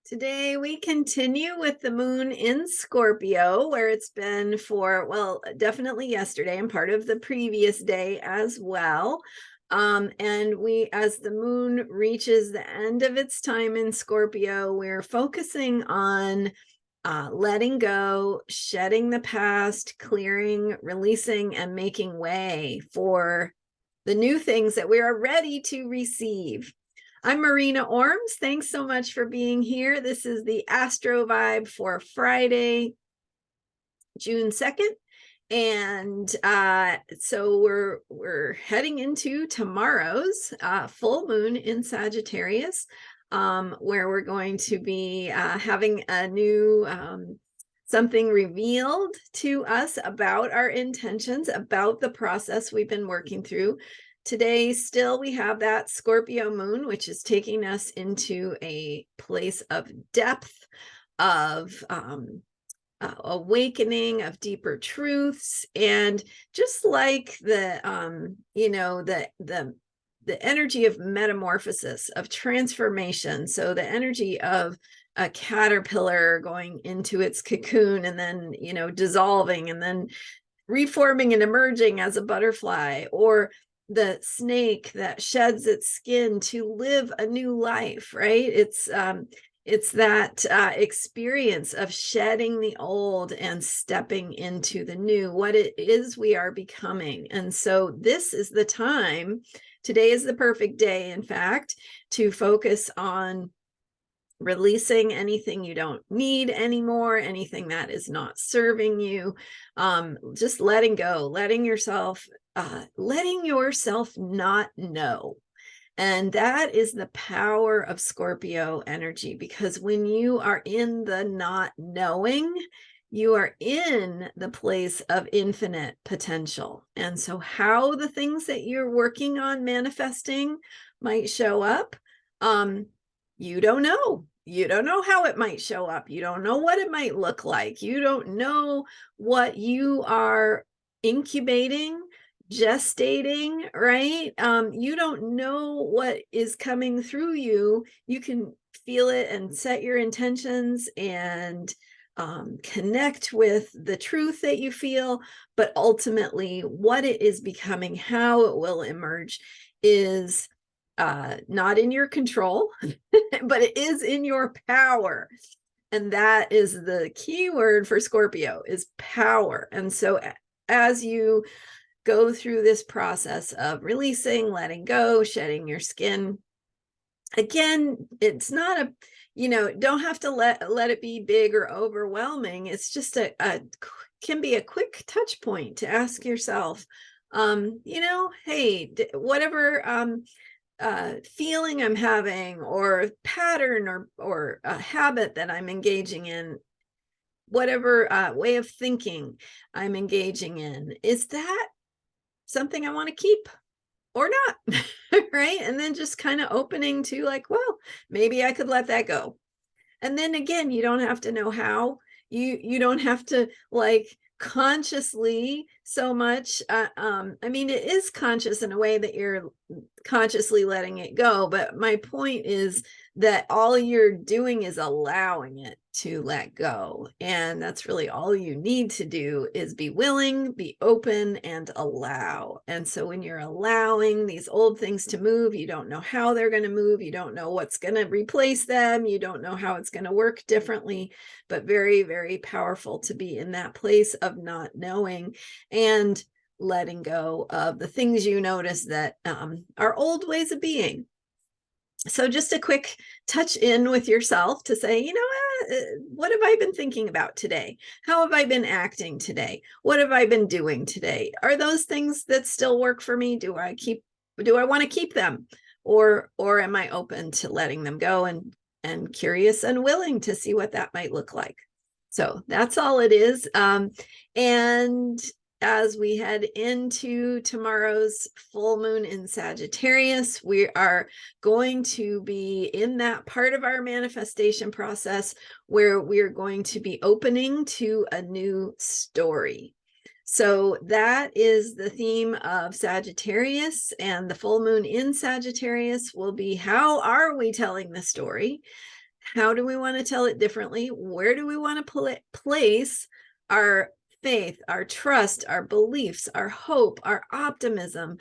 Today we continue with the moon in Scorpio, where it's been for, well, definitely yesterday and part of the previous day as well. And as the moon reaches the end of its time in Scorpio, we're focusing on letting go, shedding the past, clearing, releasing, and making way for the new things that we are ready to receive. I'm Marina Ormes. Thanks so much for being here. This is the Astro Vibe for Friday, June 2nd. And so we're heading into tomorrow's full moon in Sagittarius, where we're going to be having a new something revealed to us about our intentions, about the process we've been working through. Today, still, we have that Scorpio moon, which is taking us into a place of depth, of awakening, of deeper truths. And just like the energy of metamorphosis, of transformation. So the energy of a caterpillar going into its cocoon and then, dissolving and then reforming and emerging as a butterfly, or the snake that sheds its skin to live a new life, right? It's that experience of shedding the old and stepping into the new, what it is we are becoming. And so this is the time, today is the perfect day, in fact, to focus on releasing anything you don't need anymore, anything that is not serving you, just letting go, letting yourself not know. And that is the power of Scorpio energy, because when you are in the not knowing, you are in the place of infinite potential. And so how the things that you're working on manifesting might show up, you don't know. You don't know how it might show up. You don't know what it might look like. You don't know what you are incubating, gestating, right? You don't know what is coming through you. You can feel it and set your intentions and connect with the truth that you feel, but ultimately what it is becoming, how it will emerge, is not in your control, but it is in your power. And that is the key word for Scorpio, is power. And so as you go through this process of releasing, letting go, shedding your skin, again, it's not a, don't have to let it be big or overwhelming. It's just can be a quick touch point to ask yourself, hey, whatever feeling I'm having, or pattern, or a habit that I'm engaging in, whatever way of thinking I'm engaging in, is that something I want to keep or not? Right? And then just kind of opening to, like, well, maybe I could let that go. And then again, you don't have to know how. You don't have to, like, consciously so much. I mean, it is conscious in a way that you're consciously letting it go, but my point is that all you're doing is allowing it to let go. And that's really all you need to do, is be willing, be open, and allow. And so when you're allowing these old things to move, you don't know how they're going to move, you don't know what's going to replace them, you don't know how it's going to work differently, but very, very powerful to be in that place of not knowing and letting go of the things you notice that are old ways of being. So just a quick touch in with yourself to say, what have I been thinking about today? How have I been acting today? What have I been doing today? Are those things that still work for me? Do I want to keep them? Or am I open to letting them go, and curious and willing to see what that might look like? So that's all it is. And as we head into tomorrow's full moon in Sagittarius, we are going to be in that part of our manifestation process where we're going to be opening to a new story. So that is the theme of Sagittarius, and the full moon in Sagittarius will be, how are we telling the story? How do we want to tell it differently? Where do we want to place our faith, our trust, our beliefs, our hope, our optimism?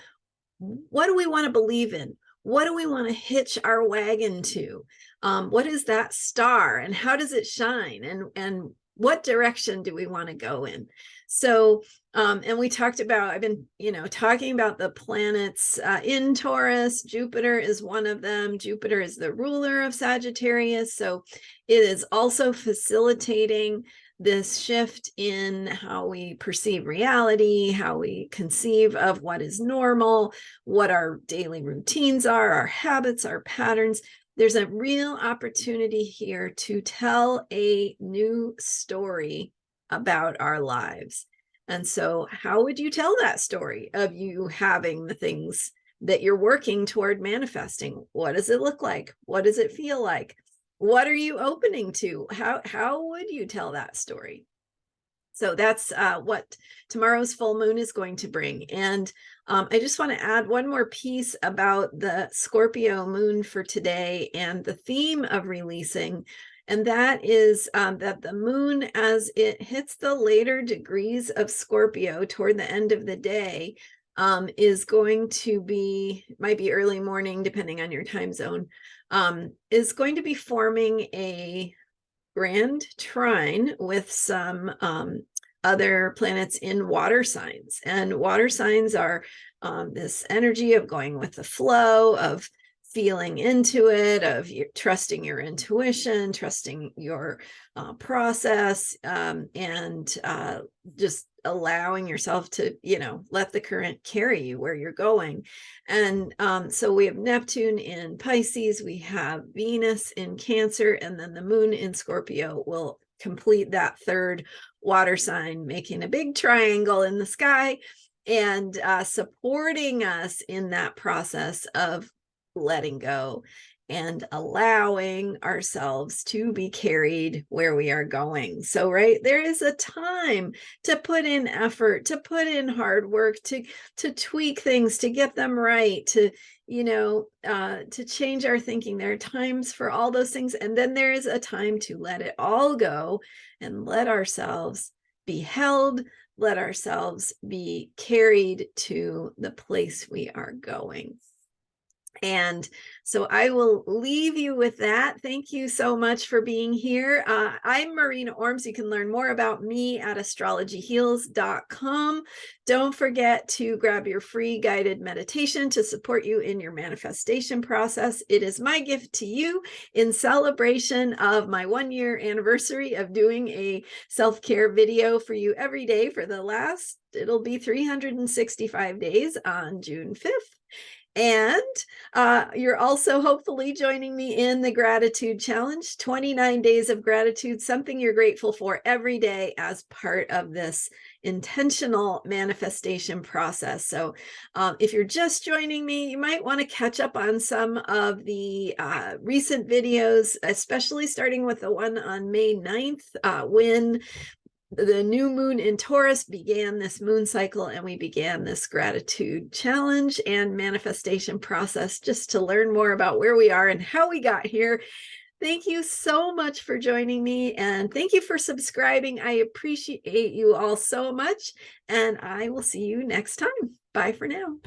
What do we want to believe in? What do we want to hitch our wagon to? What is that star, and how does it shine? And what direction do we want to go in? So, and we talked about, I've been, talking about the planets in Taurus. Jupiter is one of them. Jupiter is the ruler of Sagittarius. So it is also facilitating this shift in how we perceive reality, how we conceive of what is normal, what our daily routines are, our habits, our patterns. There's a real opportunity here to tell a new story about our lives. And so how would you tell that story of you having the things that you're working toward manifesting? What does it look like? What does it feel like? What are you opening to? How would you tell that story? So that's what tomorrow's full moon is going to bring. And I just want to add one more piece about the Scorpio moon for today and the theme of releasing. And that is that the moon, as it hits the later degrees of Scorpio toward the end of the day, is going to be, might be early morning, depending on your time zone, is going to be forming a grand trine with some other planets in water signs. And water signs are this energy of going with the flow, of feeling into it, of trusting your intuition, trusting your process, and just allowing yourself to, let the current carry you where you're going. And so we have Neptune in Pisces, we have Venus in Cancer, and then the moon in Scorpio will complete that third water sign, making a big triangle in the sky and supporting us in that process of letting go and allowing ourselves to be carried where we are going. So, right, there is a time to put in effort, to put in hard work, to tweak things, to get them right, to to change our thinking. There are times for all those things. And then there is a time to let it all go and let ourselves be held, let ourselves be carried to the place we are going. And so I will leave you with that. Thank you so much for being here. I'm Marina Ormes. You can learn more about me at astrologyheals.com. Don't forget to grab your free guided meditation to support you in your manifestation process. It is my gift to you in celebration of my 1-year anniversary of doing a self-care video for you every day for the last, it'll be 365 days on June 5th. And you're also hopefully joining me in the gratitude challenge, 29 days of gratitude, something you're grateful for every day as part of this intentional manifestation process. So if you're just joining me, you might want to catch up on some of the recent videos, especially starting with the one on May 9th, when the new moon in Taurus began this moon cycle, and we began this gratitude challenge and manifestation process just to learn more about where we are and how we got here. Thank you so much for joining me, and thank you for subscribing. I appreciate you all so much, and I will see you next time. Bye for now.